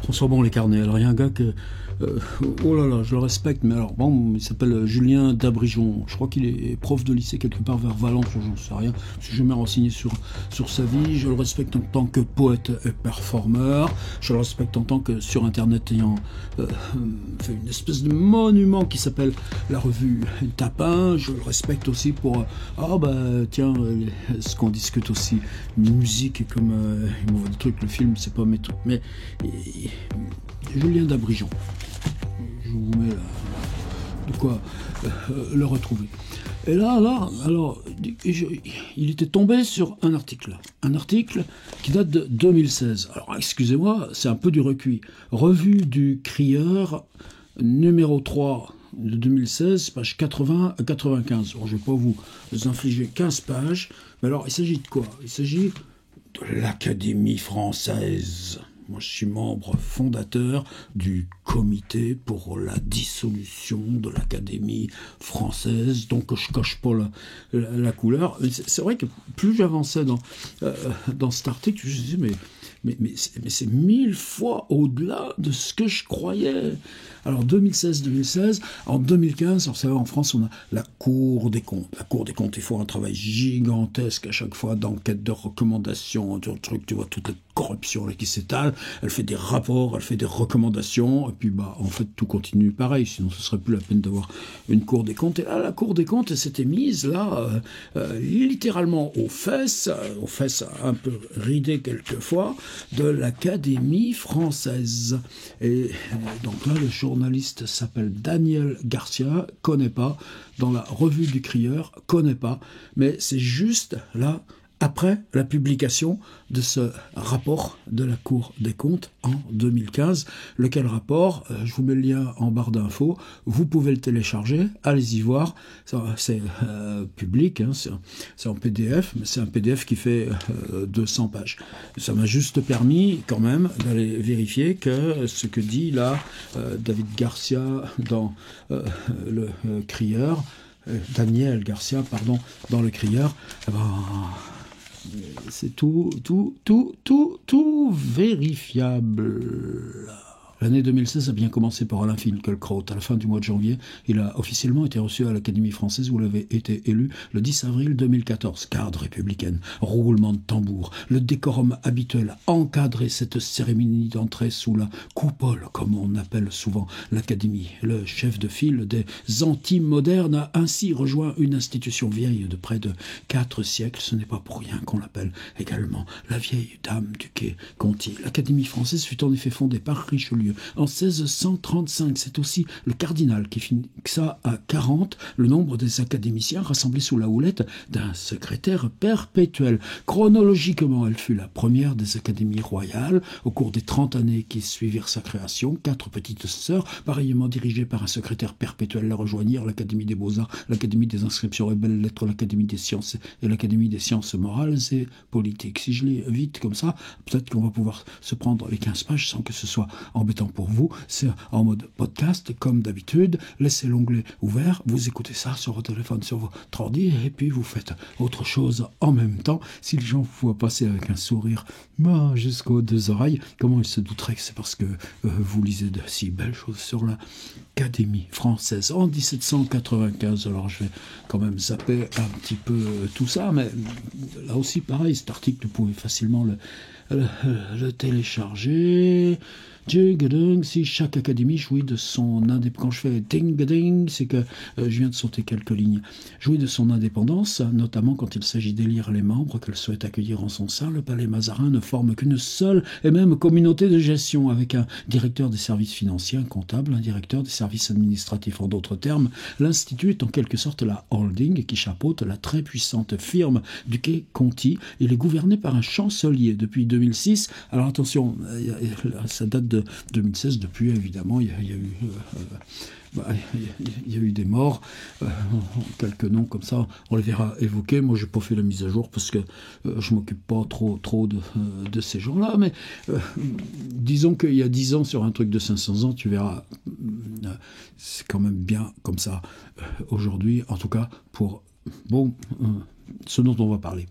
François Bon les carnets. Alors il y a un gars que oh là là, je le respecte, mais alors bon, il s'appelle Julien Dabrijon. Je crois qu'il est prof de lycée quelque part vers Valence, j'en sais rien. Je suis jamais renseigné sur sa vie. Je le respecte en tant que poète et performeur. Je le respecte en tant que sur Internet ayant fait une espèce de monument qui s'appelle la revue Tapin. Je le respecte aussi pour ce qu'on discute aussi musique comme il m'envoie des trucs. Le film, c'est pas mes trucs, mais Julien Dabrijon. Je vous mets de quoi le retrouver. Et là, alors, il était tombé sur un article qui date de 2016. Alors, excusez-moi, c'est un peu du recuit. Revue du Crieur, numéro 3 de 2016, page 80 à 95. Alors, je ne vais pas vous infliger 15 pages, mais alors, il s'agit de quoi? Il s'agit de l'Académie française. Moi, je suis membre fondateur du comité pour la dissolution de l'Académie française, donc je coche pas la couleur. C'est vrai que plus j'avançais dans cet article, je me disais, mais c'est 1000 fois au-delà de ce que je croyais. Alors 2016, en 2015, vous savez, en France, on a la Cour des comptes. La Cour des comptes, il faut un travail gigantesque à chaque fois d'enquête, de recommandations, tu vois toute la corruption là, qui s'étale. Elle fait des rapports, elle fait des recommandations, et puis en fait tout continue pareil, sinon ce serait plus la peine d'avoir une Cour des comptes. Et là, la Cour des comptes s'était mise là, littéralement aux fesses un peu ridées quelquefois, de l'Académie française. Et donc là, le journaliste s'appelle Daniel Garcia, connaît pas, dans la revue du Crieur, connaît pas, mais c'est juste là, après la publication de ce rapport de la Cour des comptes en 2015, lequel rapport, je vous mets le lien en barre d'infos, vous pouvez le télécharger, allez-y voir, c'est public, hein, c'est en PDF, mais c'est un PDF qui fait 200 pages. Ça m'a juste permis quand même d'aller vérifier que ce que dit là David Garcia dans le Crieur, Daniel Garcia, pardon, dans le Crieur, c'est tout vérifiable. L'année 2016 a bien commencé pour Alain Finkielkraut. À la fin du mois de janvier, il a officiellement été reçu à l'Académie française où il avait été élu le 10 avril 2014. Garde républicaine, roulement de tambour, le décorum habituel a encadré cette cérémonie d'entrée sous la coupole, comme on appelle souvent l'Académie. Le chef de file des anti-modernes a ainsi rejoint une institution vieille de près de 4 siècles. Ce n'est pas pour rien qu'on l'appelle également la vieille dame du quai Conti. L'Académie française fut en effet fondée par Richelieu en 1635, c'est aussi le cardinal qui fixa à 40 le nombre des académiciens rassemblés sous la houlette d'un secrétaire perpétuel. Chronologiquement, elle fut la première des académies royales. Au cours des 30 années qui suivirent sa création, 4 petites sœurs, pareillement dirigées par un secrétaire perpétuel, la rejoignirent: l'Académie des Beaux-Arts, l'Académie des Inscriptions et Belles-Lettres, l'Académie des Sciences et l'Académie des Sciences Morales et Politiques. Si je lis vite comme ça, peut-être qu'on va pouvoir se prendre les 15 pages sans que ce soit embêtant pour vous. C'est en mode podcast, comme d'habitude. Laissez l'onglet ouvert, vous écoutez ça sur votre téléphone, sur votre ordi, et puis vous faites autre chose en même temps. Si les gens vous voient passer avec un sourire jusqu'aux 2 oreilles, comment ils se douteraient que c'est parce que vous lisez de si belles choses sur l'Académie française en 1795. Alors je vais quand même zapper un petit peu tout ça, mais là aussi pareil, cet article, vous pouvez facilement le télécharger. Si chaque académie jouit de son indépendance, quand je fais ding-ding, c'est que je viens de sauter quelques lignes, jouit de son indépendance, notamment quand il s'agit d'élire les membres qu'elle souhaite accueillir en son sein. Le Palais Mazarin ne forme qu'une seule et même communauté de gestion, avec un directeur des services financiers, un comptable, un directeur des services administratifs. En d'autres termes, l'Institut est en quelque sorte la holding qui chapeaute la très puissante firme du quai Conti. Il est gouverné par un chancelier depuis 2006. Alors attention, ça date de 2016, depuis évidemment il y a eu des morts, quelques noms comme ça, on les verra évoquer. Moi j'ai pas fait la mise à jour parce que je m'occupe pas trop de ces gens-là, mais disons qu'il y a 10 ans sur un truc de 500 ans, tu verras, c'est quand même bien comme ça aujourd'hui, en tout cas pour ce dont on va parler,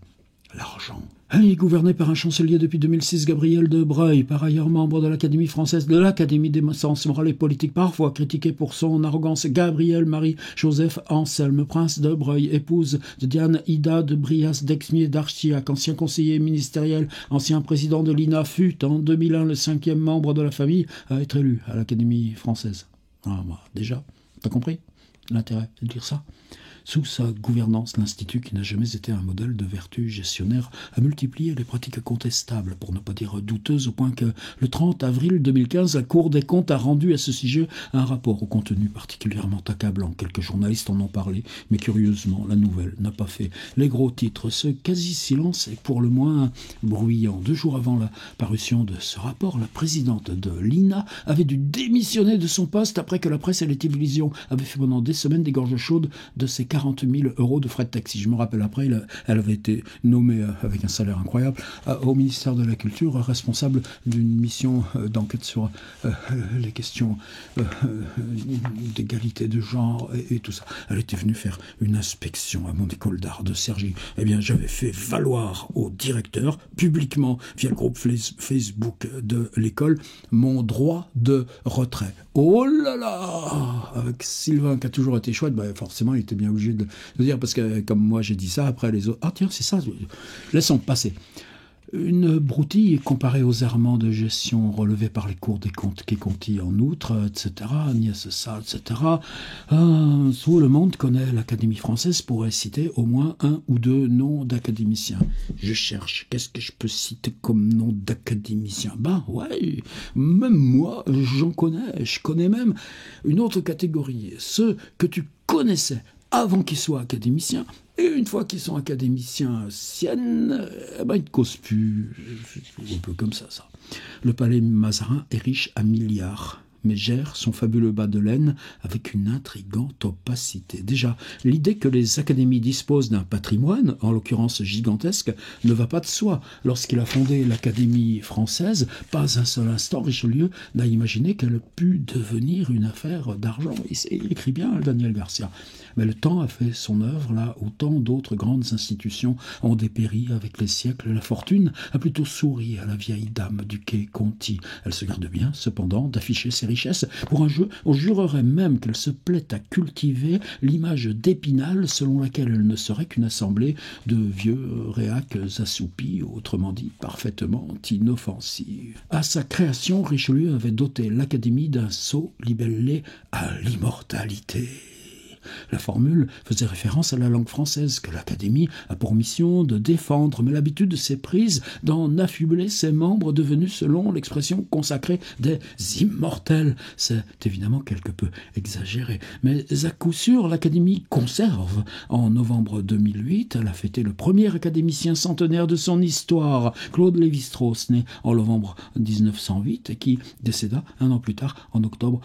l'argent. Il est gouverné par un chancelier depuis 2006, Gabriel de Breuil, par ailleurs membre de l'Académie française, de l'Académie des sciences morales et politiques, parfois critiqué pour son arrogance. Gabriel Marie-Joseph Anselme, prince de Breuil, épouse de Diane Ida de Brias d'Exmier d'Archiac, ancien conseiller ministériel, ancien président de l'INA, fut en 2001 le 5e membre de la famille à être élu à l'Académie française. Ah, bah, déjà, t'as compris l'intérêt de dire ça? Sous sa gouvernance, l'Institut, qui n'a jamais été un modèle de vertu gestionnaire, a multiplié les pratiques contestables, pour ne pas dire douteuses, au point que le 30 avril 2015, la Cour des comptes a rendu à ce sujet un rapport au contenu particulièrement accablant. Quelques journalistes en ont parlé, mais curieusement, la nouvelle n'a pas fait les gros titres. Ce quasi-silence est pour le moins bruyant. 2 jours avant la parution de ce rapport, la présidente de l'INA avait dû démissionner de son poste après que la presse et les télévisions avaient fait pendant des semaines des gorges chaudes de ses 40 000 € de frais de taxi. Je me rappelle après, elle avait été nommée avec un salaire incroyable au ministère de la Culture, responsable d'une mission d'enquête sur les questions d'égalité de genre et tout ça. Elle était venue faire une inspection à mon école d'art de Cergy. Eh bien, j'avais fait valoir au directeur, publiquement, via le groupe Facebook de l'école, mon droit de retrait. Oh là là! Avec Sylvain, qui a toujours été chouette, bah forcément, il était bien obligé de dire, parce que comme moi j'ai dit ça, après les autres, ah tiens, c'est ça, laissons passer. Une broutille comparée aux errements de gestion relevés par les cours des comptes qui Conti en outre, etc., Agnès Sall, etc. Tout le monde connaît l'Académie française, pourrait citer au moins 1 ou 2 noms d'académiciens. Je cherche, qu'est-ce que je peux citer comme nom d'académicien? Ben ouais, même moi, j'en connais, je connais même une autre catégorie, ceux que tu connaissais avant qu'ils soient académiciens, et une fois qu'ils sont académiciens siennes, eh ben ils ne causent plus. C'est un peu comme ça. Le palais Mazarin est riche à milliards, mais gère son fabuleux bas de laine avec une intrigante opacité. Déjà, l'idée que les académies disposent d'un patrimoine, en l'occurrence gigantesque, ne va pas de soi. Lorsqu'il a fondé l'Académie française, pas un seul instant Richelieu n'a imaginé qu'elle pût devenir une affaire d'argent. Il écrit bien, Daniel Garcia. Mais le temps a fait son œuvre là où tant d'autres grandes institutions ont dépéri avec les siècles. La fortune a plutôt souri à la vieille dame du quai Conti. Elle se garde bien, cependant, d'afficher ses richesses. Pour un jeu, on jurerait même qu'elle se plaît à cultiver l'image d'Épinal selon laquelle elle ne serait qu'une assemblée de vieux réacs assoupis, autrement dit parfaitement inoffensives. À sa création, Richelieu avait doté l'Académie d'un sceau libellé à l'immortalité. La formule faisait référence à la langue française que l'Académie a pour mission de défendre, mais l'habitude s'est prise d'en affubler ses membres devenus, selon l'expression consacrée, des immortels. C'est évidemment quelque peu exagéré, mais à coup sûr, l'Académie conserve. En novembre 2008, elle a fêté le premier académicien centenaire de son histoire, Claude Lévi-Strauss, né en novembre 1908 et qui décéda 1 an plus tard, en octobre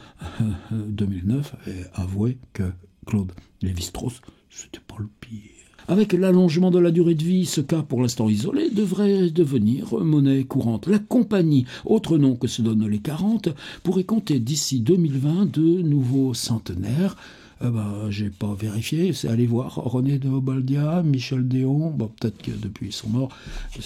2009, et avouez que Claude Lévi-Strauss, c'était pas le pire. Avec l'allongement de la durée de vie, ce cas pour l'instant isolé devrait devenir monnaie courante. La compagnie, autre nom que se donnent les 40, pourrait compter d'ici 2020 de nouveaux centenaires. J'ai pas vérifié, c'est aller voir René de Obaldia, Michel Déon, peut-être que depuis ils sont morts,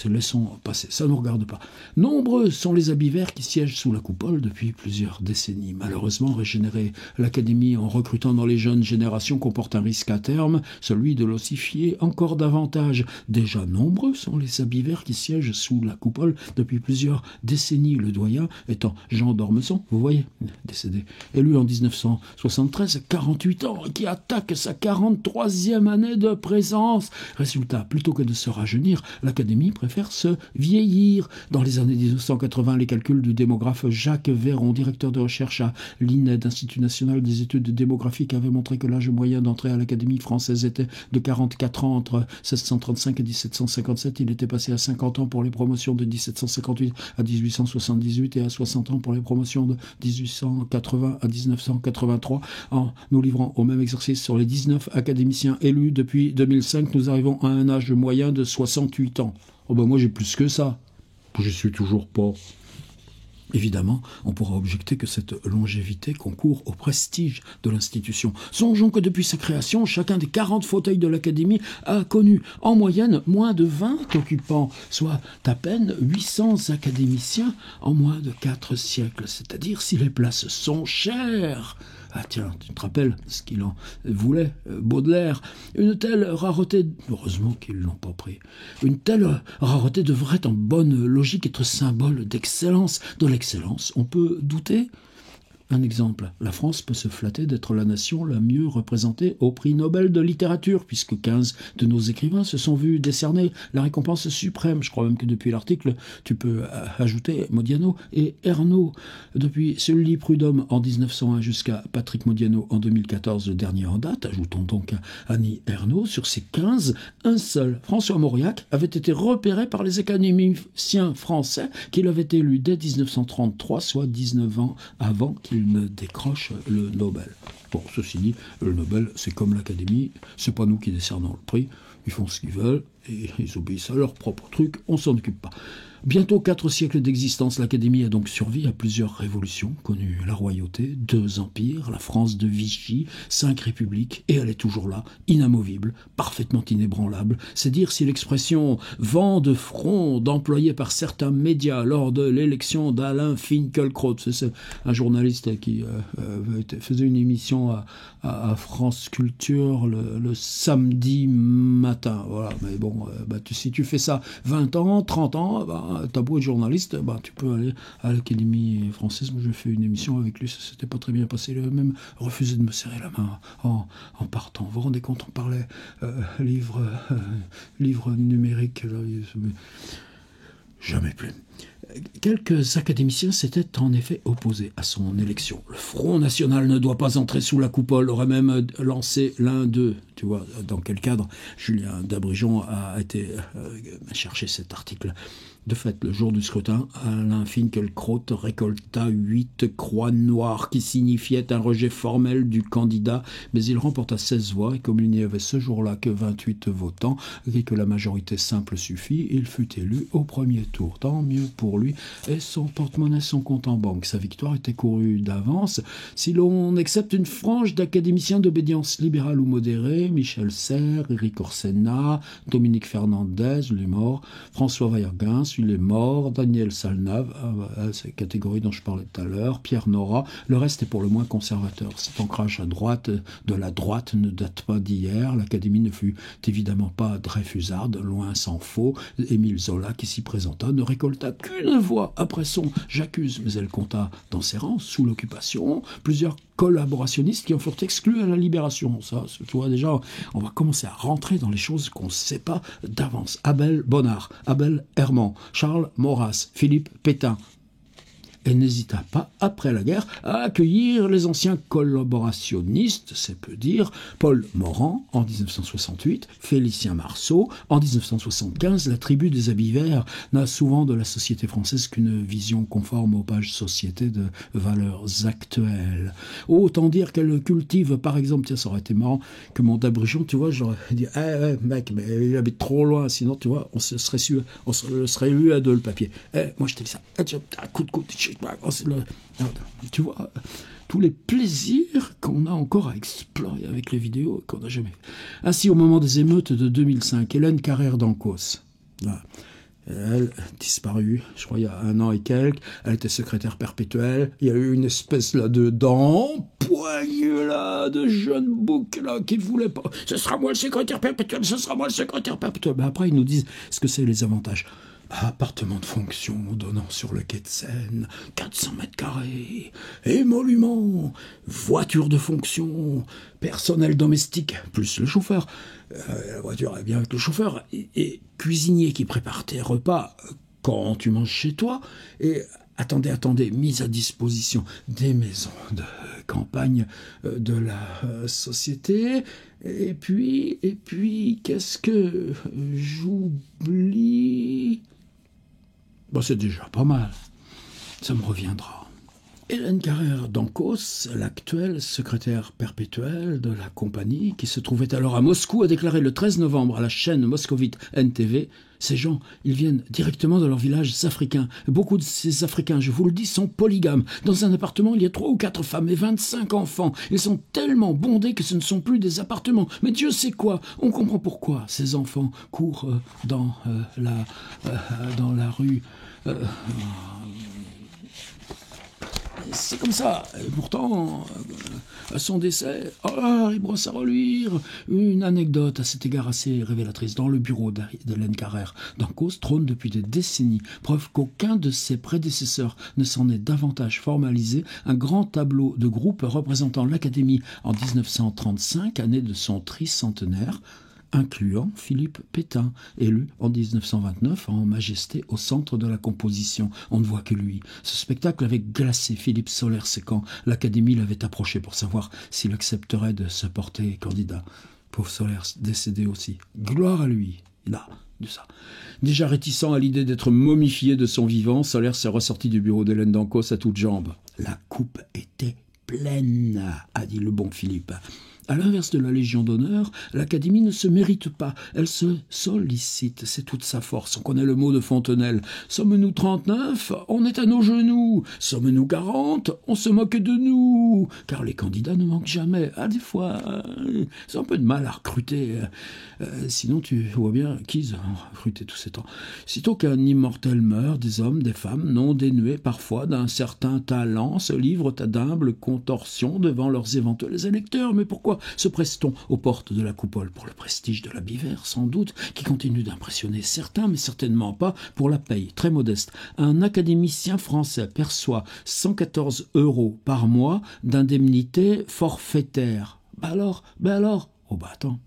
laissons passer, ça ne nous regarde pas. Nombreux sont les habits verts qui siègent sous la coupole depuis plusieurs décennies. Malheureusement, régénérer l'Académie en recrutant dans les jeunes générations comporte un risque à terme, celui de l'ossifier encore davantage. Déjà nombreux sont les habits verts qui siègent sous la coupole depuis plusieurs décennies, le doyen étant Jean d'Ormesson, vous voyez, décédé, élu en 1973, 48 ans, qui attaque sa 43e année de présence. Résultat, plutôt que de se rajeunir, l'Académie préfère se vieillir. Dans les années 1980, les calculs du démographe Jacques Véron, directeur de recherche à l'INED, Institut national des études démographiques, avaient montré que l'âge moyen d'entrée à l'Académie française était de 44 ans entre 1635 et 1757. Il était passé à 50 ans pour les promotions de 1758 à 1878 et à 60 ans pour les promotions de 1880 à 1983. En nous livrant au même exercice sur les 19 académiciens élus depuis 2005, nous arrivons à un âge moyen de 68 ans. Moi j'ai plus que ça. Je suis toujours pas. Évidemment, on pourra objecter que cette longévité concourt au prestige de l'institution. Songeons que depuis sa création, chacun des 40 fauteuils de l'Académie a connu en moyenne moins de 20 occupants, soit à peine 800 académiciens en moins de 4 siècles. C'est-à-dire si les places sont chères. Ah tiens, tu te rappelles ce qu'il en voulait, Baudelaire. Une telle rareté, heureusement qu'ils ne l'ont pas pris, une telle rareté devrait en bonne logique être symbole d'excellence. De l'excellence, on peut douter. Un exemple, la France peut se flatter d'être la nation la mieux représentée au prix Nobel de littérature, puisque 15 de nos écrivains se sont vus décerner la récompense suprême. Je crois même que depuis l'article, tu peux ajouter Modiano et Ernaud. Depuis Sully-Prudhomme en 1901 jusqu'à Patrick Modiano en 2014, le dernier en date, ajoutons donc Annie Ernaux. Sur ces 15, un seul, François Mauriac, avait été repéré par les académiciens français qui l'avaient élu dès 1933, soit 19 ans avant qu'il ne décroche le Nobel. Bon, ceci dit, le Nobel, c'est comme l'Académie, c'est pas nous qui décernons le prix, ils font ce qu'ils veulent, et ils obéissent à leur propre truc, on s'en occupe pas. Bientôt 4 siècles d'existence, l'Académie a donc survécu à plusieurs révolutions, connu la royauté, 2 empires, la France de Vichy, 5 républiques, et elle est toujours là, inamovible, parfaitement inébranlable. C'est dire si l'expression « vent de fronde » employée par certains médias lors de l'élection d'Alain Finkielkraut, c'est un journaliste qui faisait une émission à France Culture le samedi matin. Voilà, mais bon, si tu fais ça 20 ans, 30 ans, t'as beau être journaliste, tu peux aller à l'Académie française. Moi, j'ai fait une émission avec lui, ça s'était pas très bien passé. Il avait même refusé de me serrer la main en partant. Vous vous rendez compte, on parlait livre numérique, là, jamais plus. Quelques académiciens s'étaient en effet opposés à son élection. Le Front National ne doit pas entrer sous la coupole, aurait même lancé l'un d'eux. Tu vois, dans quel cadre Julien d'Abrigeon a été chercher cet article. De fait, le jour du scrutin, Alain Finkielkraut récolta 8 croix noires qui signifiaient un rejet formel du candidat, mais il remporta 16 voix et comme il n'y avait ce jour-là que 28 votants et que la majorité simple suffit, il fut élu au premier tour. Tant mieux pour lui et son porte-monnaie, son compte en banque. Sa victoire était courue d'avance. Si l'on accepte une frange d'académiciens d'obédience libérale ou modérée, Michel Serres, Éric Orsena, Dominique Fernandez, il est mort, François Vaillergain, il est mort, Daniel Salnave, c'est la catégorie dont je parlais tout à l'heure, Pierre Nora, le reste est pour le moins conservateur. Cet ancrage à droite de la droite ne date pas d'hier. L'Académie ne fut évidemment pas dreyfusarde, loin s'en faut. Émile Zola, qui s'y présenta, ne récolta qu'une voix après son « j'accuse », mais elle compta dans ses rangs, sous l'occupation, plusieurs collaborationnistes qui en furent exclus à la Libération. Ça, tu vois, déjà, on va commencer à rentrer dans les choses qu'on ne sait pas d'avance. Abel Bonnard, Abel Herman, Charles Maurras, Philippe Pétain. Et n'hésita pas, après la guerre, à accueillir les anciens collaborationnistes, c'est peu dire, Paul Morand en 1968, Félicien Marceau en 1975. La tribu des habits verts n'a souvent de la société française qu'une vision conforme aux pages société de valeurs actuelles. Autant dire qu'elle cultive, par exemple, tiens, ça aurait été marrant que mon D'Abrigeon, tu vois, j'aurais dit, mec, mais il habite trop loin, sinon, tu vois, on serait eu à deux le papier. Moi, je te dis ça, un coup de coude, tu vois, tous les plaisirs qu'on a encore à explorer avec les vidéos qu'on n'a jamais fait. Ainsi, au moment des émeutes de 2005, Hélène Carrère d'Ancos, elle disparue, je crois, il y a 1 an et quelques. Elle était secrétaire perpétuelle. Il y a eu une espèce là de d'empoigne là, de jeune bouc là qui voulait pas. Ce sera moi le secrétaire perpétuel, ce sera moi le secrétaire perpétuel. Mais après, ils nous disent ce que c'est les avantages. Appartement de fonction donnant sur le quai de Seine, 400 mètres carrés, émoluments, voiture de fonction, personnel domestique, plus le chauffeur. La voiture est bien avec le chauffeur, et cuisinier qui prépare tes repas quand tu manges chez toi, et attendez, mise à disposition des maisons de campagne de la société. Et puis, qu'est-ce que j'oublie ? C'est déjà pas mal. Ça me reviendra. Hélène Carrère d'Ancos, l'actuelle secrétaire perpétuelle de la compagnie, qui se trouvait alors à Moscou, a déclaré le 13 novembre à la chaîne moscovite NTV: ces gens, ils viennent directement de leurs villages africains. Beaucoup de ces Africains, je vous le dis, sont polygames. Dans un appartement, il y a 3 ou 4 femmes et 25 enfants. Ils sont tellement bondés que ce ne sont plus des appartements. Mais Dieu sait quoi. On comprend pourquoi ces enfants courent dans la rue. C'est comme ça. Et pourtant, à son décès, il brosse à relire une anecdote à cet égard assez révélatrice. Dans le bureau d'Hélène Carrère d'Ancos trône depuis des décennies, preuve qu'aucun de ses prédécesseurs ne s'en est davantage formalisé, un grand tableau de groupe représentant l'Académie en 1935, année de son tricentenaire, incluant Philippe Pétain, élu en 1929 en majesté au centre de la composition. On ne voit que lui. Ce spectacle avait glacé Philippe Solers quand l'Académie l'avait approché pour savoir s'il accepterait de se porter candidat. Pauvre Solers, décédé aussi. Gloire à lui. Là, de ça. Déjà réticent à l'idée d'être momifié de son vivant, Solers s'est ressorti du bureau d'Hélène d'Ancos à toutes jambes. La coupe était pleine, a dit le bon Philippe. À l'inverse de la Légion d'honneur, l'Académie ne se mérite pas, elle se sollicite, c'est toute sa force. On connaît le mot de Fontenelle. Sommes-nous 39 ? On est à nos genoux. Sommes-nous 40 ? On se moque de nous. Car les candidats ne manquent jamais. Des fois, ils ont un peu de mal à recruter. Sinon, tu vois bien qu'ils ont recruté tous ces temps. Sitôt qu'un immortel meurt, des hommes, des femmes, non dénués parfois d'un certain talent, se livrent à d'humbles contorsions devant leurs éventuels électeurs. Mais pourquoi se presse-t-on aux portes de la coupole? Pour le prestige de la Bivère, sans doute, qui continue d'impressionner certains, mais certainement pas pour la paye très modeste. Un académicien français perçoit 114 € par mois d'indemnité forfaitaire. Attends.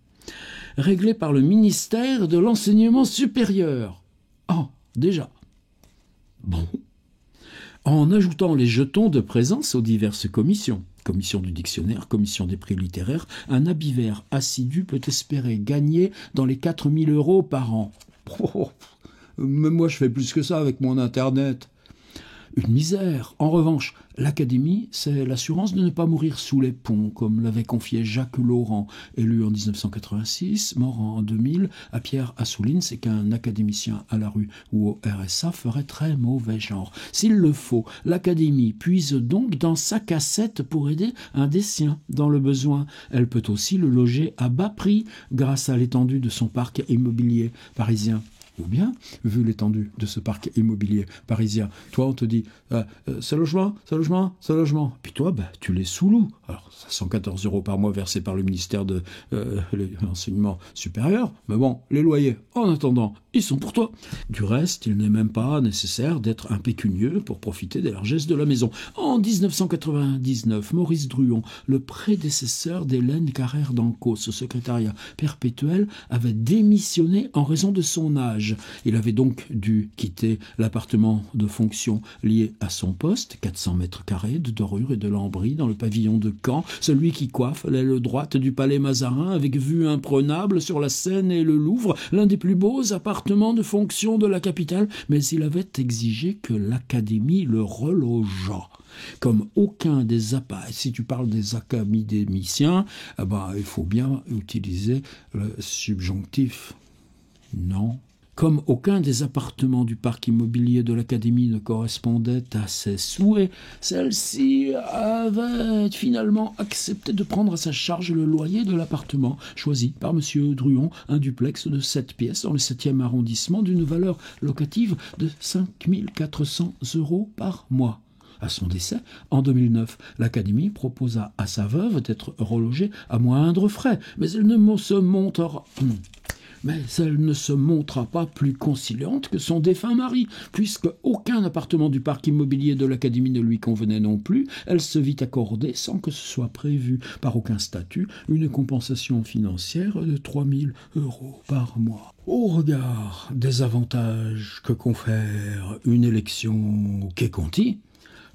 Réglé par le ministère de l'Enseignement supérieur. Déjà. Bon. En ajoutant les jetons de présence aux diverses commissions. Commission du dictionnaire, commission des prix littéraires, un habivère assidu peut espérer gagner dans les 4 000 € par an. Même moi, je fais plus que ça avec mon Internet. Une misère. En revanche, l'Académie, c'est l'assurance de ne pas mourir sous les ponts, comme l'avait confié Jacques Laurent, élu en 1986, mort en 2000, à Pierre Assouline. C'est qu'un académicien à la rue ou au RSA ferait très mauvais genre. S'il le faut, l'Académie puise donc dans sa cassette pour aider un des siens dans le besoin. Elle peut aussi le loger à bas prix grâce à l'étendue de son parc immobilier parisien. Ou bien, vu l'étendue de ce parc immobilier parisien, toi on te dit ce logement. Puis toi, tu les sous-loues. Alors, 114 € par mois versés par le ministère de l'enseignement supérieur. Mais bon, les loyers, en attendant, ils sont pour toi. Du reste, il n'est même pas nécessaire d'être impécunieux pour profiter des largesses de la maison. En 1999, Maurice Druon, le prédécesseur d'Hélène Carrère d'Ancos, au secrétariat perpétuel, avait démissionné en raison de son âge. Il avait donc dû quitter l'appartement de fonction lié à son poste, 400 mètres carrés de dorure et de lambris dans le pavillon de Caen, celui qui coiffe l'aile droite du palais Mazarin avec vue imprenable sur la Seine et le Louvre, l'un des plus beaux appartements de fonction de la capitale, mais il avait exigé que l'Académie le relogeât. Comme aucun des si tu parles des académiciens, il faut bien utiliser le subjonctif. Non. Comme aucun des appartements du parc immobilier de l'Académie ne correspondait à ses souhaits, celle-ci avait finalement accepté de prendre à sa charge le loyer de l'appartement choisi par M. Druon, un duplex de 7 pièces dans le 7e arrondissement d'une valeur locative de 5 400 € par mois. À son décès, en 2009, l'Académie proposa à sa veuve d'être relogée à moindre frais, mais elle ne se montra pas plus conciliante que son défunt mari, puisque aucun appartement du parc immobilier de l'Académie ne lui convenait non plus. Elle se vit accorder, sans que ce soit prévu par aucun statut, une compensation financière de 3 000 € par mois. Au regard des avantages que confère une élection qu'est Conti,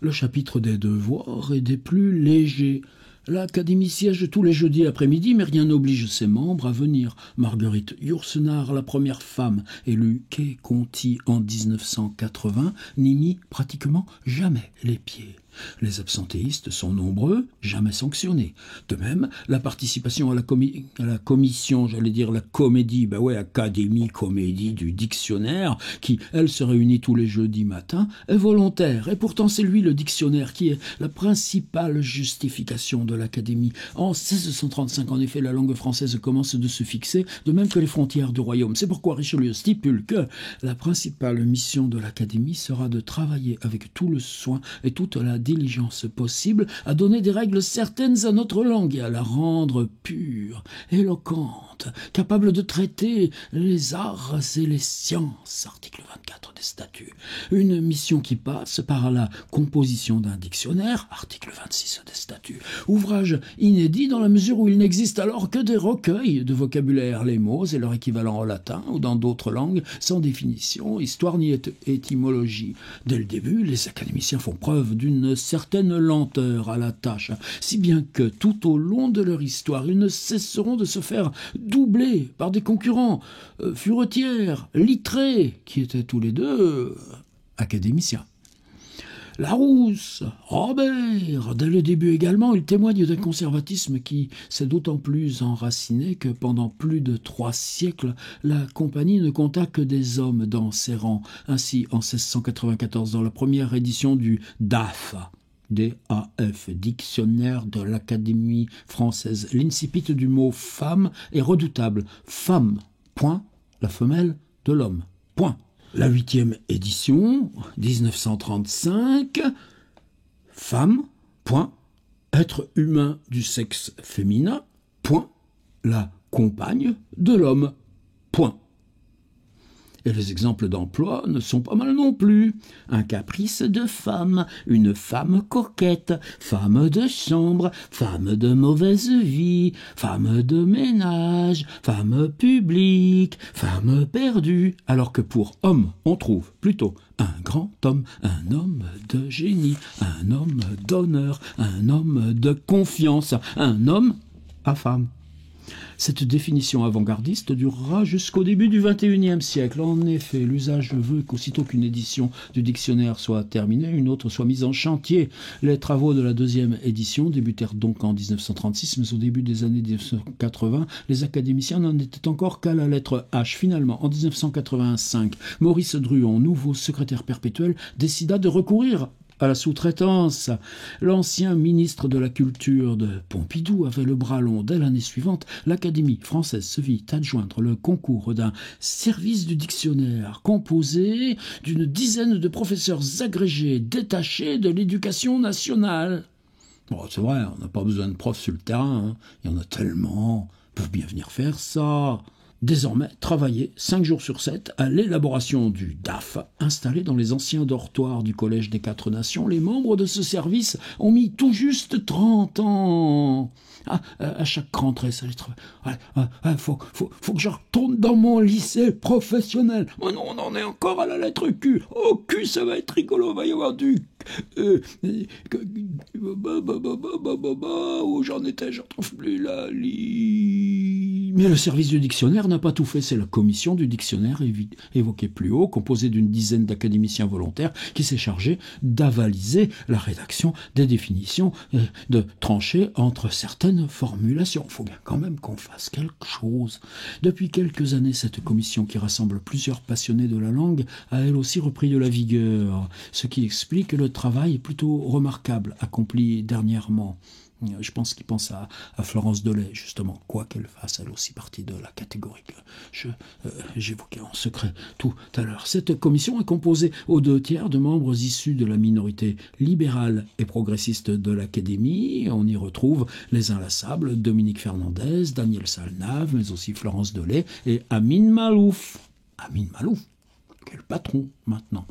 le chapitre des devoirs est des plus légers. L'Académie siège tous les jeudis après-midi, mais rien n'oblige ses membres à venir. Marguerite Yourcenar, la première femme élue quai Conti en 1980, n'y mit pratiquement jamais les pieds. Les absentéistes sont nombreux, jamais sanctionnés. De même, la participation à la commission, j'allais dire la comédie, Académie Comédie du dictionnaire, qui, elle, se réunit tous les jeudis matins, est volontaire. Et pourtant, c'est lui, le dictionnaire, qui est la principale justification de l'Académie. En 1635, en effet, la langue française commence de se fixer, de même que les frontières du royaume. C'est pourquoi Richelieu stipule que la principale mission de l'Académie sera de travailler avec tout le soin et toute la diligence possible à donner des règles certaines à notre langue et à la rendre pure, éloquente, capable de traiter les arts et les sciences. Article 24 des statuts. Une mission qui passe par la composition d'un dictionnaire. Article 26 des statuts. Ouvrage inédit dans la mesure où il n'existe alors que des recueils de vocabulaire, les mots et leur équivalent en latin ou dans d'autres langues, sans définition, histoire ni étymologie. Dès le début, les académiciens font preuve d'une certaine lenteur à la tâche, si bien que tout au long de leur histoire, ils ne cesseront de se faire doubler par des concurrents, Furetière, Littré, qui étaient tous les deux académiciens. Larousse, Robert, dès le début également, il témoigne d'un conservatisme qui s'est d'autant plus enraciné que pendant plus de 3 siècles, la compagnie ne compta que des hommes dans ses rangs. Ainsi, en 1694, dans la première édition du DAF, D-A-F, Dictionnaire de l'Académie française, l'incipit du mot femme est redoutable. Femme, point, la femelle de l'homme, point. La 8e édition, 1935, femme, point, être humain du sexe féminin, point, la compagne de l'homme, point. Et les exemples d'emploi ne sont pas mal non plus. Un caprice de femme, une femme coquette, femme de chambre, femme de mauvaise vie, femme de ménage, femme publique, femme perdue. Alors que pour homme, on trouve plutôt un grand homme, un homme de génie, un homme d'honneur, un homme de confiance, un homme à femme. Cette définition avant-gardiste durera jusqu'au début du XXIe siècle. En effet, l'usage veut qu'aussitôt qu'une édition du dictionnaire soit terminée, une autre soit mise en chantier. Les travaux de la 2e édition débutèrent donc en 1936, mais au début des années 1980, les académiciens n'en étaient encore qu'à la lettre H. Finalement, en 1985, Maurice Druon, nouveau secrétaire perpétuel, décida de recourir à la sous-traitance. L'ancien ministre de la Culture de Pompidou avait le bras long. Dès l'année suivante, l'Académie française se vit adjoindre le concours d'un service du dictionnaire composé d'une dizaine de professeurs agrégés détachés de l'éducation nationale. Bon, c'est vrai, on n'a pas besoin de profs sur le terrain, hein. Il y en a tellement, ils peuvent bien venir faire ça. Désormais, travailler 5 jours sur 7 à l'élaboration du DAF, installé dans les anciens dortoirs du Collège des 4 Nations. Les membres de ce service ont mis tout juste 30 ans. À chaque rentrée, ça les travaille. Faut que je retourne dans mon lycée professionnel. Oh non, on en est encore à la lettre Q. Oh, Q, ça va être rigolo, il va y avoir du... où j'en étais, je ne retrouve plus la ligne. Mais le service du dictionnaire n'a pas tout fait. C'est la commission du dictionnaire évoquée plus haut, composée d'une dizaine d'académiciens volontaires, qui s'est chargée d'avaliser la rédaction des définitions et de trancher entre certaines formulations. Il faut bien quand même qu'on fasse quelque chose. Depuis quelques années, cette commission, qui rassemble plusieurs passionnés de la langue, a elle aussi repris de la vigueur, ce qui explique le travail plutôt remarquable accompli dernièrement. Je pense qu'il pense à Florence Delay, justement, quoi qu'elle fasse, elle aussi partie de la catégorie que j'évoquais en secret tout à l'heure. Cette commission est composée aux 2/3 de membres issus de la minorité libérale et progressiste de l'Académie. On y retrouve les inlassables Dominique Fernandez, Daniel Salnave, mais aussi Florence Delay et Amin Malouf. Amin Malouf, quel patron maintenant.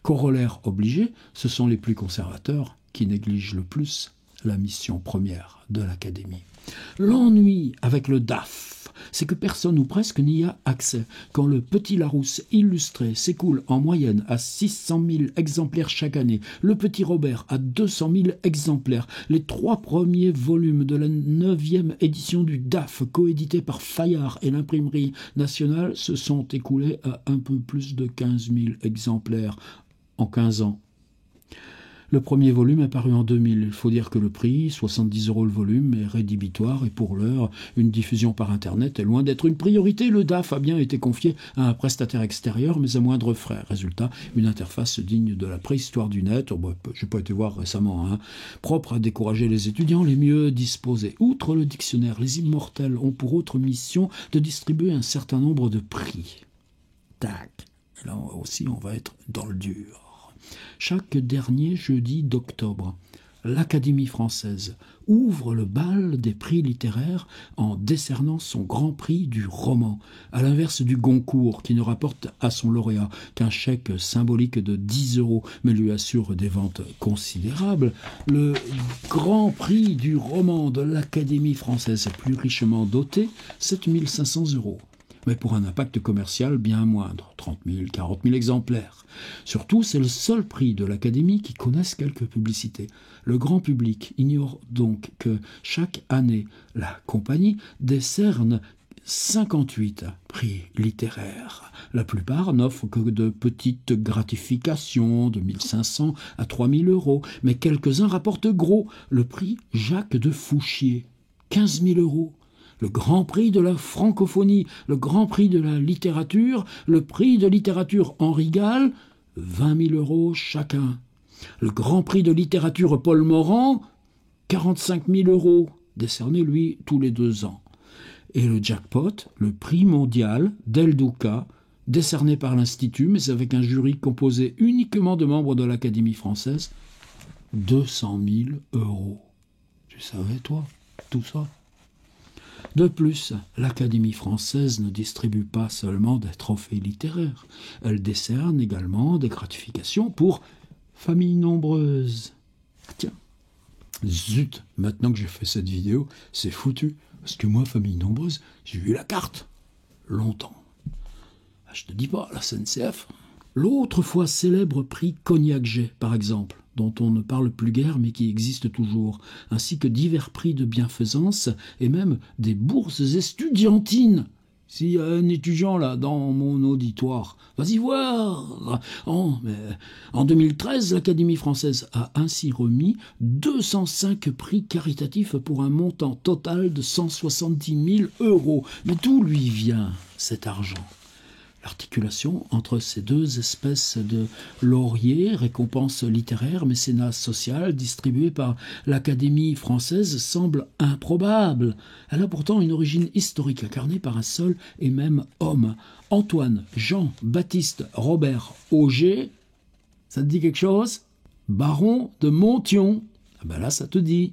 Corollaire obligé, ce sont les plus conservateurs qui négligent le plus la mission première de l'Académie. L'ennui avec le DAF, c'est que personne ou presque n'y a accès. Quand le Petit Larousse illustré s'écoule en moyenne à 600 000 exemplaires chaque année, le Petit Robert à 200 000 exemplaires, les 3 premiers volumes de la 9e édition du DAF, coédité par Fayard et l'Imprimerie nationale, se sont écoulés à un peu plus de 15 000 exemplaires en 15 ans. Le premier volume est paru en 2000. Il faut dire que le prix, 70 € le volume, est rédhibitoire et pour l'heure, une diffusion par Internet est loin d'être une priorité. Le DAF a bien été confié à un prestataire extérieur, mais à moindre frais. Résultat, une interface digne de la préhistoire du net, j'ai pas été voir récemment, propre à décourager les étudiants les mieux disposés. Outre le dictionnaire, les immortels ont pour autre mission de distribuer un certain nombre de prix. Tac. Là aussi, on va être dans le dur. Chaque dernier jeudi d'octobre, l'Académie française ouvre le bal des prix littéraires en décernant son grand prix du roman, à l'inverse du Goncourt qui ne rapporte à son lauréat qu'un chèque symbolique de 10 €, mais lui assure des ventes considérables. Le grand prix du roman de l'Académie française est plus richement doté, 7 500 €. Mais pour un impact commercial bien moindre, 30 000, 40 000 exemplaires. Surtout, c'est le seul prix de l'Académie qui connaisse quelques publicités. Le grand public ignore donc que chaque année, la compagnie décerne 58 prix littéraires. La plupart n'offrent que de petites gratifications de 1 500 à 3 000 €, mais quelques-uns rapportent gros. Le prix Jacques de Fouchier, 15 000 €. Le Grand Prix de la francophonie, le Grand Prix de la littérature, le Prix de littérature Henri Gall, 20 000 € chacun. Le Grand Prix de littérature Paul Morand, 45 000 €, décerné, lui, tous les 2 ans. Et le jackpot, le Prix mondial d'El Duca, décerné par l'Institut, mais avec un jury composé uniquement de membres de l'Académie française, 200 000 €. Tu savais, toi, tout ça ? De plus, l'Académie française ne distribue pas seulement des trophées littéraires. Elle décerne également des gratifications pour familles nombreuses. Tiens, zut, maintenant que j'ai fait cette vidéo, c'est foutu. Parce que moi, famille nombreuse, j'ai eu la carte. Longtemps. Je te dis pas, la SNCF. L'autre fois célèbre prix Cognac-Jet, par exemple, dont on ne parle plus guère mais qui existe toujours, ainsi que divers prix de bienfaisance et même des bourses estudiantines. S'il y a un étudiant là dans mon auditoire, vas-y voir. En 2013, l'Académie française a ainsi remis 205 prix caritatifs pour un montant total de 170 000 €. Mais d'où lui vient cet argent ? L'articulation entre ces deux espèces de lauriers, récompenses littéraires, mécénat social, distribuées par l'Académie française, semble improbable. Elle a pourtant une origine historique incarnée par un seul et même homme. Antoine Jean-Baptiste Robert Auger, ça te dit quelque chose ? Baron de Monthyon. Ah ben là, ça te dit.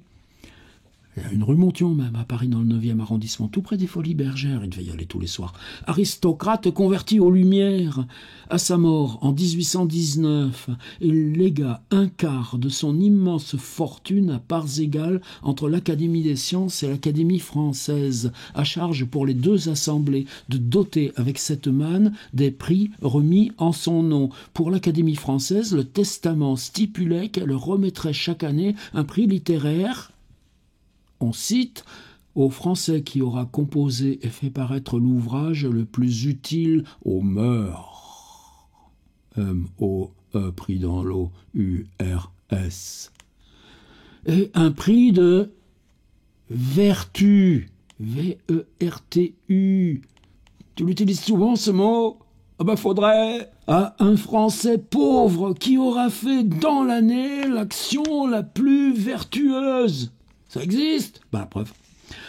Il y a une rue Monthyon même, à Paris, dans le 9e arrondissement, tout près des Folies Bergères. Il devait y aller tous les soirs. Aristocrate converti aux Lumières. À sa mort, en 1819, il légua un quart de son immense fortune à parts égales entre l'Académie des sciences et l'Académie française, à charge pour les deux assemblées de doter avec cette manne des prix remis en son nom. Pour l'Académie française, le testament stipulait qu'elle remettrait chaque année un prix littéraire. On cite « au Français qui aura composé et fait paraître l'ouvrage le plus utile aux mœurs ». M-O-E, pris dans l'eau, U-R-S. Et un prix de vertu, V-E-R-T-U. Tu l'utilises souvent ce mot ? Ah ben faudrait à un Français pauvre qui aura fait dans l'année l'action la plus vertueuse. Ça existe ? Ben la preuve.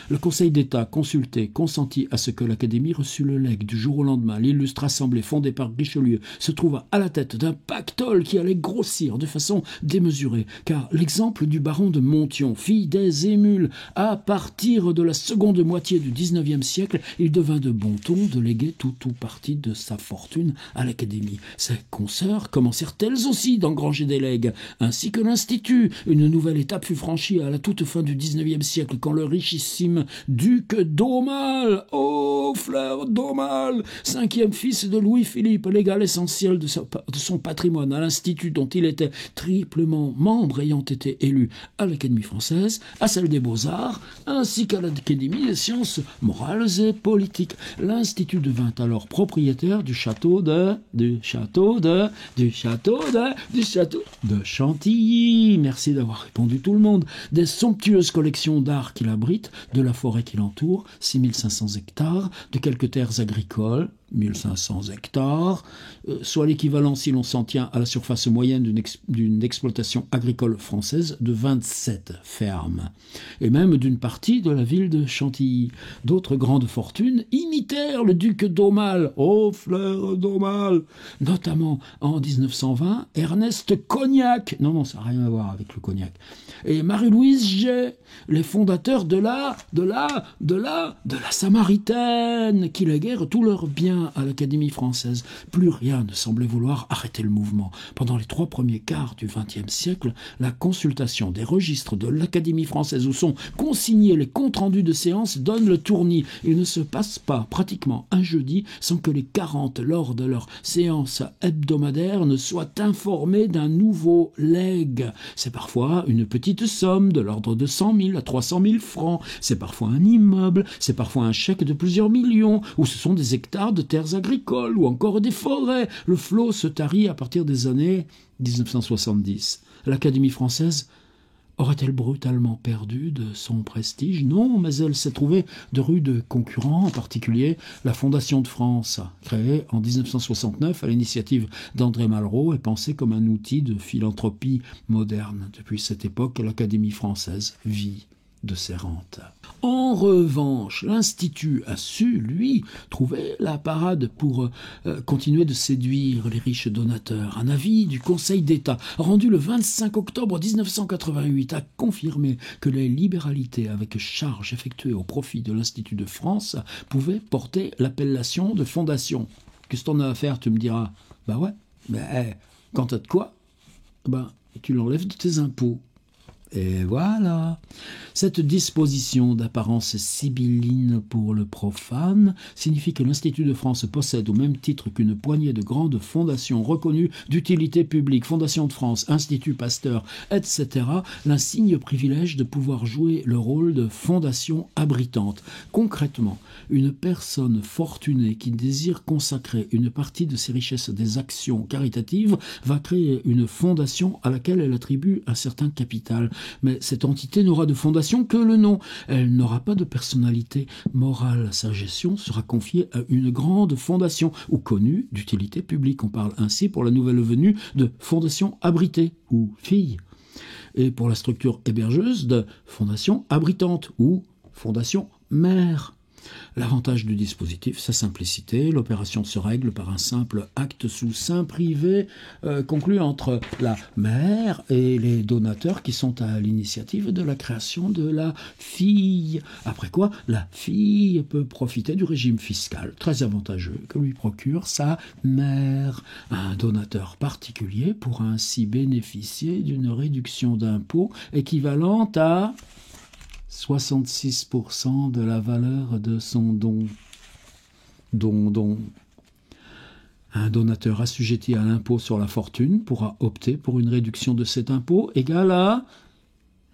Le Conseil d'État, consulté, consentit à ce que l'Académie reçût le legs du jour au lendemain. L'illustre assemblée fondée par Richelieu se trouva à la tête d'un pactole qui allait grossir de façon démesurée, car l'exemple du baron de Monthyon, fille des émules, à partir de la seconde moitié du XIXe siècle, il devint de bon ton de léguer tout ou partie de sa fortune à l'Académie. Ses consoeurs commencèrent elles aussi d'engranger des legs, ainsi que l'Institut. Une nouvelle étape fut franchie à la toute fin du XIXe siècle, quand le richissime Maxime, duc d'Aumale, oh frère d'Aumale, 5e fils de Louis-Philippe, légal essentiel de son patrimoine à l'Institut dont il était triplement membre ayant été élu à l'Académie française, à celle des Beaux-Arts, ainsi qu'à l'Académie des sciences morales et politiques. L'Institut devint alors propriétaire du château de Chantilly. Merci d'avoir répondu tout le monde. Des somptueuses collections d'art qu'il abrite, de la forêt qui l'entoure, 6500 hectares, de quelques terres agricoles, 1500 hectares, soit l'équivalent, si l'on s'en tient à la surface moyenne d'une exploitation agricole française, de 27 fermes, et même d'une partie de la ville de Chantilly. D'autres grandes fortunes imitèrent le duc d'Aumale, oh frère d'Aumale, notamment en 1920, Ernest Cognac, non, ça n'a rien à voir avec le cognac, et Marie-Louise Jay, les fondateurs de la Samaritaine, qui léguèrent tous leurs biens à l'Académie française. Plus rien ne semblait vouloir arrêter le mouvement. Pendant les 3 premiers quarts du XXe siècle, la consultation des registres de l'Académie française où sont consignés les comptes rendus de séance donne le tournis. Il ne se passe pas pratiquement un jeudi sans que les 40 lors de leur séance hebdomadaire ne soient informés d'un nouveau legs. C'est parfois une petite somme de l'ordre de 100 000 à 300 000 francs. C'est parfois un immeuble, c'est parfois un chèque de plusieurs millions, ou ce sont des hectares de terres agricoles, ou encore des forêts. Le flot se tarit à partir des années 1970. L'Académie française aurait-elle brutalement perdu de son prestige? Non, mais elle s'est trouvée de rudes concurrents, en particulier la Fondation de France, créée en 1969 à l'initiative d'André Malraux et pensée comme un outil de philanthropie moderne. Depuis cette époque, l'Académie française vit de ses rentes. En revanche, l'Institut a su, lui, trouver la parade pour continuer de séduire les riches donateurs. Un avis du Conseil d'État, rendu le 25 octobre 1988, a confirmé que les libéralités avec charges effectuées au profit de l'Institut de France pouvaient porter l'appellation de fondation. Qu'est-ce que t'en as à faire, tu me diras? Ben ouais, mais quand t'as de quoi, ben tu l'enlèves de tes impôts. Et voilà. Cette disposition d'apparence sibylline pour le profane signifie que l'Institut de France possède au même titre qu'une poignée de grandes fondations reconnues d'utilité publique, Fondation de France, Institut Pasteur, etc., l'insigne privilège de pouvoir jouer le rôle de fondation abritante. Concrètement, une personne fortunée qui désire consacrer une partie de ses richesses à des actions caritatives va créer une fondation à laquelle elle attribue un certain capital. Mais cette entité n'aura de fondation que le nom. Elle n'aura pas de personnalité morale. Sa gestion sera confiée à une grande fondation, ou connue d'utilité publique. On parle ainsi pour la nouvelle venue de fondation abritée, ou fille. Et pour la structure hébergeuse de fondation abritante, ou fondation mère. L'avantage du dispositif, sa simplicité. L'opération se règle par un simple acte sous seing privé conclu entre la mère et les donateurs qui sont à l'initiative de la création de la fille. Après quoi, la fille peut profiter du régime fiscal très avantageux que lui procure sa mère. Un donateur particulier pourra ainsi bénéficier d'une réduction d'impôt équivalente à 66% de la valeur de son don. Un donateur assujetti à l'impôt sur la fortune pourra opter pour une réduction de cet impôt égale à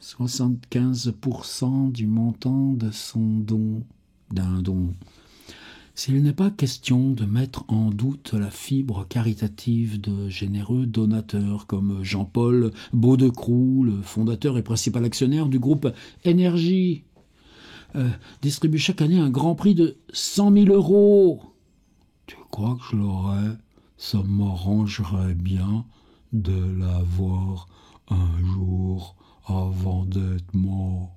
75% du montant de son don, d'un don. S'il n'est pas question de mettre en doute la fibre caritative de généreux donateurs comme Jean-Paul Baudecroux, le fondateur et principal actionnaire du groupe Énergie, distribue chaque année un grand prix de 100 000 €. Tu crois que je l'aurais? Ça m'arrangerait bien de l'avoir un jour avant d'être mort.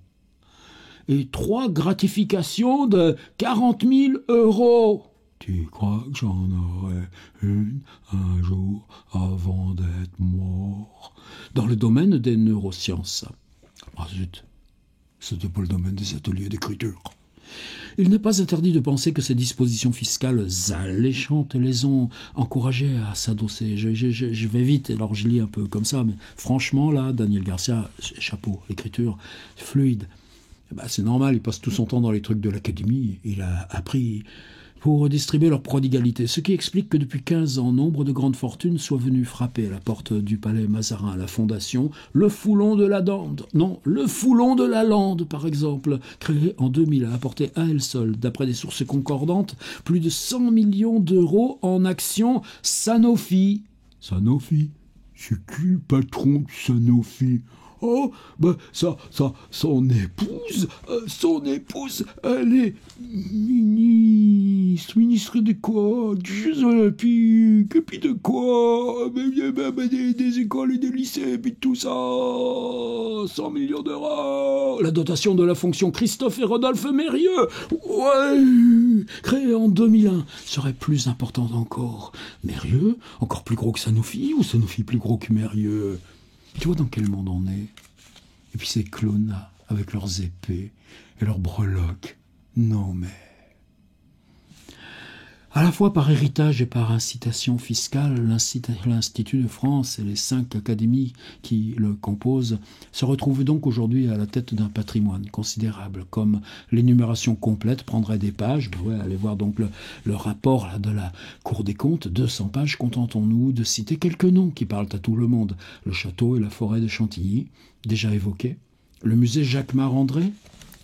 Et 3 gratifications de 40 000 €. Tu crois que j'en aurais une un jour avant d'être mort? Dans le domaine des neurosciences. Ah zut, c'était pas le domaine des ateliers d'écriture. Il n'est pas interdit de penser que ces dispositions fiscales alléchantes les ont encouragés à s'adosser. Je vais vite, alors je lis un peu comme ça, mais franchement là, Daniel Garcia, chapeau, l'écriture fluide. C'est normal, il passe tout son temps dans les trucs de l'Académie. Il a appris pour redistribuer leur prodigalité. Ce qui explique que depuis 15 ans, nombre de grandes fortunes soient venues frapper à la porte du palais Mazarin à la Fondation. Le Foulon de la Lande, non, le Foulon de la Lande, par exemple, créé en 2000, a apporté à elle seule, d'après des sources concordantes, plus de 100 millions d'euros en actions Sanofi. Sanofi? C'est qui le patron de Sanofi? Oh, son épouse, elle est ministre de quoi? Des Jeux Olympiques, et puis de quoi? Des écoles et des lycées, et puis tout ça, 100 millions d'euros. La dotation de la fonction Christophe et Rodolphe Mérieux, ouais, créée en 2001, serait plus importante encore. Mérieux, encore plus gros que Sanofi, ou Sanofi plus gros que Mérieux? Tu vois dans quel monde on est? Et puis ces clowns-là, avec leurs épées et leurs breloques. Non mais... À la fois par héritage et par incitation fiscale, l'Institut de France et les 5 académies qui le composent se retrouvent donc aujourd'hui à la tête d'un patrimoine considérable. Comme l'énumération complète prendrait des pages, allez voir donc le rapport là, de la Cour des comptes, 200 pages, contentons-nous de citer quelques noms qui parlent à tout le monde. Le château et la forêt de Chantilly, déjà évoqués. Le musée Jacques-Marandré.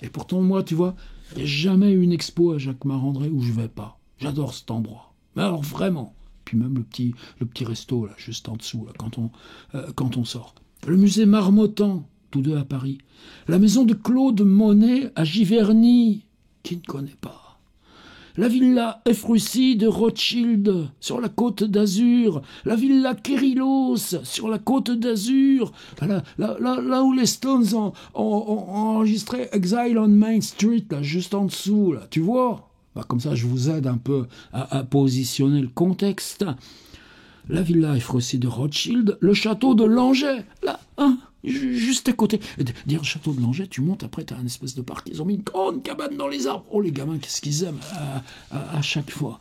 Et pourtant, moi, tu vois, il n'y a jamais eu une expo à Jacques-Marandré où je vais pas. J'adore cet endroit. Mais alors vraiment. Puis même le petit resto, là, juste en dessous, là, quand on sort. Le musée Marmottan, tous deux à Paris. La maison de Claude Monet à Giverny. Qui ne connaît pas? La villa Efrussi de Rothschild sur la côte d'Azur. La villa Kérilos sur la côte d'Azur. Là où les Stones ont enregistré Exile on Main Street, là, juste en dessous, là, tu vois? Comme ça, je vous aide un peu à positionner le contexte. La villa Efrussi de Rothschild, le château de Langeais, là, juste à côté. Dire le château de Langeais, tu montes, après, tu as un espèce de parc. Ils ont mis une grande cabane dans les arbres. Oh, les gamins, qu'est-ce qu'ils aiment à chaque fois.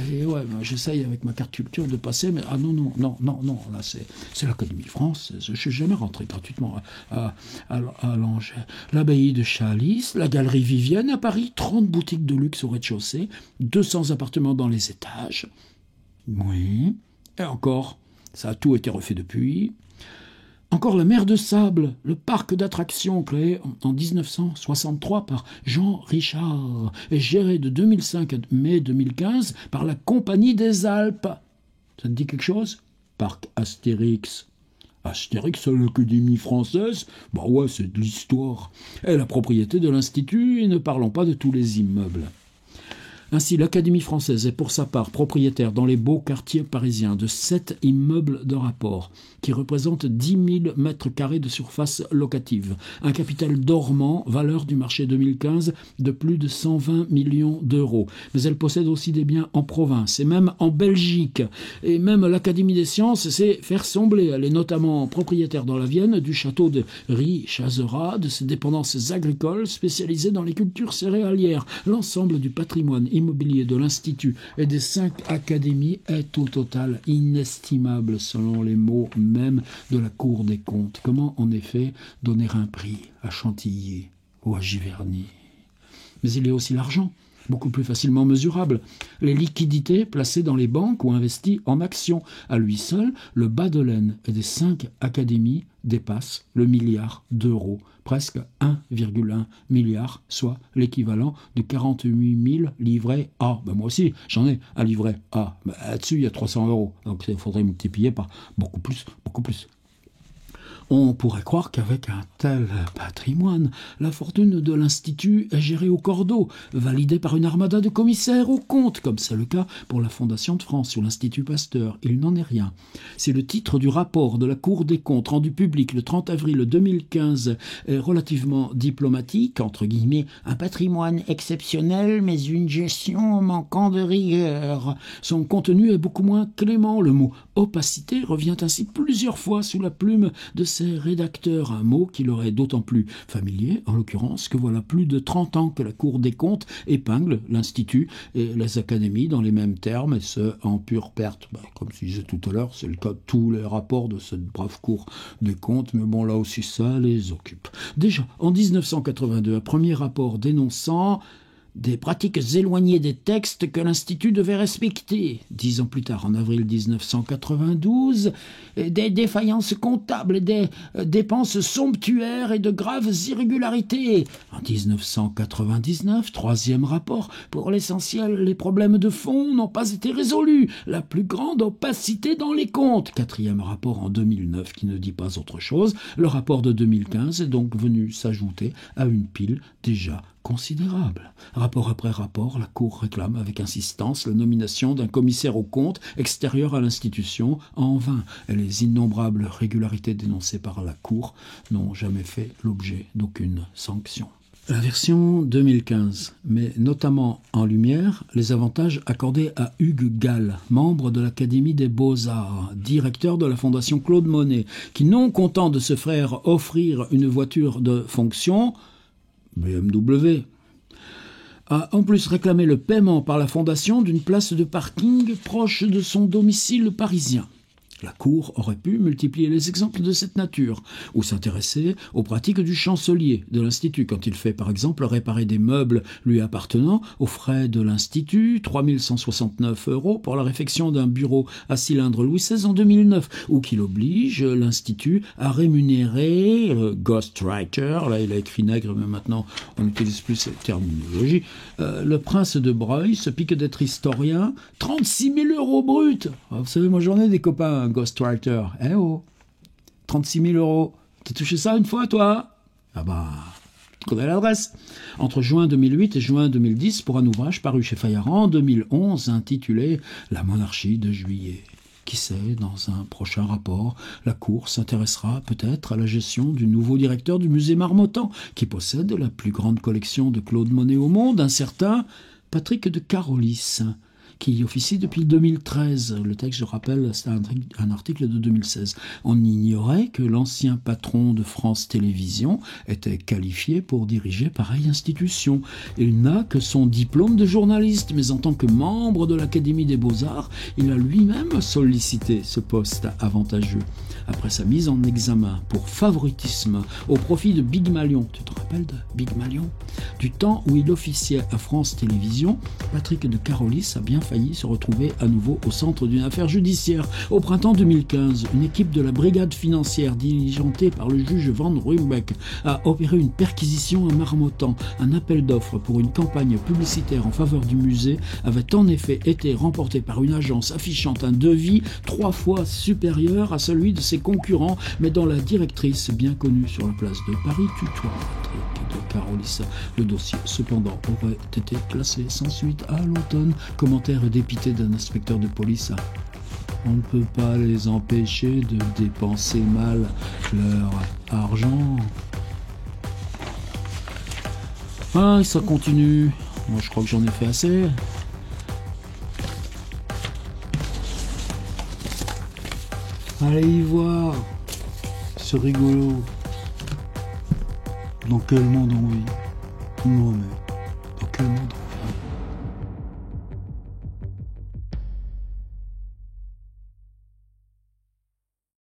Et ouais, j'essaye avec ma carte culture de passer, mais non, là, c'est l'Académie de France. Je ne suis jamais rentré gratuitement à Langeais. L'abbaye de Chalice, la galerie Vivienne à Paris, 30 boutiques de luxe au rez-de-chaussée, 200 appartements dans les étages. Oui, et encore, ça a tout été refait depuis. Encore la mer de Sable, le parc d'attractions créé en 1963 par Jean Richard et géré de 2005 à mai 2015 par la Compagnie des Alpes. Ça te dit quelque chose? Parc Astérix. Astérix à l'Académie française? Ouais, c'est de l'histoire. Et la propriété de l'Institut, et ne parlons pas de tous les immeubles. Ainsi, l'Académie française est pour sa part propriétaire dans les beaux quartiers parisiens de 7 immeubles de rapport qui représentent 10 000 mètres carrés de surface locative. Un capital dormant, valeur du marché 2015, de plus de 120 millions d'euros. Mais elle possède aussi des biens en province et même en Belgique. Et même l'Académie des sciences sait faire son blé. Elle est notamment propriétaire dans la Vienne du château de Rie-Chazera, de ses dépendances agricoles spécialisées dans les cultures céréalières. L'ensemble du patrimoine immobilier de l'Institut et des 5 académies est au total inestimable selon les mots même de la Cour des comptes. Comment en effet donner un prix à Chantilly ou à Giverny? Mais il y a aussi l'argent, beaucoup plus facilement mesurable. Les liquidités placées dans les banques ou investies en actions. À lui seul, le bas de laine des 5 académies dépasse le milliard d'euros. Presque 1,1 milliard, soit l'équivalent de 48 000 livrets A. Moi aussi, j'en ai un livret A. Là-dessus, il y a 300 euros. Donc il faudrait multiplier par beaucoup plus. On pourrait croire qu'avec un tel patrimoine, la fortune de l'Institut est gérée au cordeau, validée par une armada de commissaires aux comptes, comme c'est le cas pour la Fondation de France ou l'Institut Pasteur. Il n'en est rien. Si le titre du rapport de la Cour des comptes rendu public le 30 avril 2015 est relativement diplomatique, entre guillemets, un patrimoine exceptionnel mais une gestion manquant de rigueur, son contenu est beaucoup moins clément. Le mot opacité revient ainsi plusieurs fois sous la plume de ses rédacteurs, un mot qui leur est d'autant plus familier, en l'occurrence, que voilà plus de 30 ans que la Cour des comptes épingle l'Institut et les académies dans les mêmes termes, et ce, en pure perte. Comme je disais tout à l'heure, c'est le cas de tous les rapports de cette brave Cour des comptes, mais bon, là aussi, ça les occupe. Déjà, en 1982, un premier rapport dénonçant des pratiques éloignées des textes que l'Institut devait respecter. 10 ans plus tard, en avril 1992, des défaillances comptables et des dépenses somptuaires et de graves irrégularités. En 1999, troisième rapport, pour l'essentiel, les problèmes de fond n'ont pas été résolus. La plus grande opacité dans les comptes. Quatrième rapport en 2009 qui ne dit pas autre chose. Le rapport de 2015 est donc venu s'ajouter à une pile déjà considérable. Rapport après rapport, la Cour réclame avec insistance la nomination d'un commissaire aux comptes extérieur à l'institution, en vain. Et les innombrables régularités dénoncées par la Cour n'ont jamais fait l'objet d'aucune sanction. La version 2015 met notamment en lumière les avantages accordés à Hugues Gall, membre de l'Académie des Beaux-Arts, directeur de la Fondation Claude Monet, qui, non content de se faire offrir une voiture de fonction, BMW, a en plus réclamé le paiement par la Fondation d'une place de parking proche de son domicile parisien. La Cour aurait pu multiplier les exemples de cette nature, ou s'intéresser aux pratiques du chancelier de l'Institut, quand il fait par exemple réparer des meubles lui appartenant aux frais de l'Institut, 3 169 € pour la réfection d'un bureau à cylindre Louis XVI en 2009, ou qu'il oblige l'Institut à rémunérer ghostwriter, là il a écrit nègre mais maintenant on n'utilise plus cette terminologie, le prince de Broglie se pique d'être historien, 36 000 € bruts. Vous savez, moi j'en ai des copains ghostwriter. Eh oh, 36 000 €. T'as touché ça une fois, toi? Ah bah, tu connais l'adresse. Entre juin 2008 et juin 2010, pour un ouvrage paru chez Fayard en 2011, intitulé « La monarchie de juillet ». Qui sait, dans un prochain rapport, la Cour s'intéressera peut-être à la gestion du nouveau directeur du musée Marmottan, qui possède la plus grande collection de Claude Monet au monde, un certain Patrick de Carolis, qui officie depuis 2013. Le texte, je rappelle, c'est un article de 2016. On ignorait que l'ancien patron de France Télévisions était qualifié pour diriger pareille institution. Il n'a que son diplôme de journaliste, mais en tant que membre de l'Académie des Beaux-Arts, il a lui-même sollicité ce poste avantageux. Après sa mise en examen pour favoritisme au profit de Big Malion, tu te rappelles de Big Malion? Du temps où il officiait à France Télévisions, Patrick de Carolis a bien failli se retrouver à nouveau au centre d'une affaire judiciaire. Au printemps 2015, une équipe de la brigade financière diligentée par le juge Van Ruymbeck a opéré une perquisition à Marmottan. Un appel d'offres pour une campagne publicitaire en faveur du musée avait en effet été remporté par une agence affichant un devis 3 fois supérieur à celui de ses concurrents, mais dont la directrice, bien connue sur la place de Paris, tutoie Patrick de Carolis. Le dossier, cependant, aurait été classé sans suite à l'automne. Commentaire dépité d'un inspecteur de police. On ne peut pas les empêcher de dépenser mal leur argent. Ah, ça continue. Moi, je crois que j'en ai fait assez. Allez y voir. C'est rigolo. Dans quel monde on vit? Non mais, dans quel monde on vit?